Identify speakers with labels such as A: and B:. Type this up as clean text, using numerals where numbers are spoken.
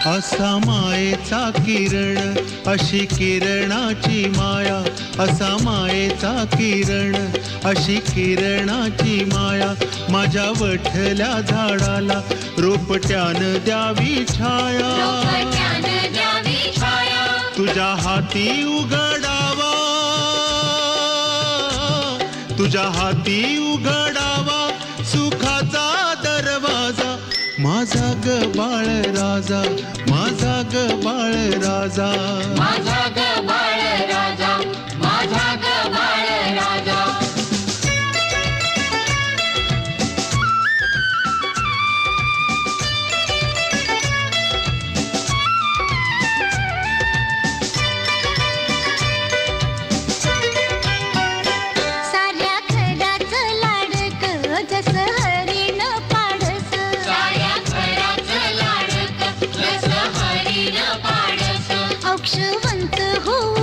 A: असा मायेचा किरण अशी किरणाची माया, असा मायेचा किरण अशी किरणाची माया, माझ्या वठल्या झाडाला रोपट्यानं द्यावी छाया, तुझ्या हाती उघडावा, तुझ्या हाती उघडावा सुखाचा दरवाजा, माझा ग बाळ राजा, माझा ग बाळ राजा,
B: माझा ग बाळ राजा, माझा ग बाळ राजा.
C: साऱ्या घराचं लाडकं जसं हरीण पाडस,
B: साऱ्या घराचं लाडकं जसं हरीण पाडस,
C: औक्षवंत होऊ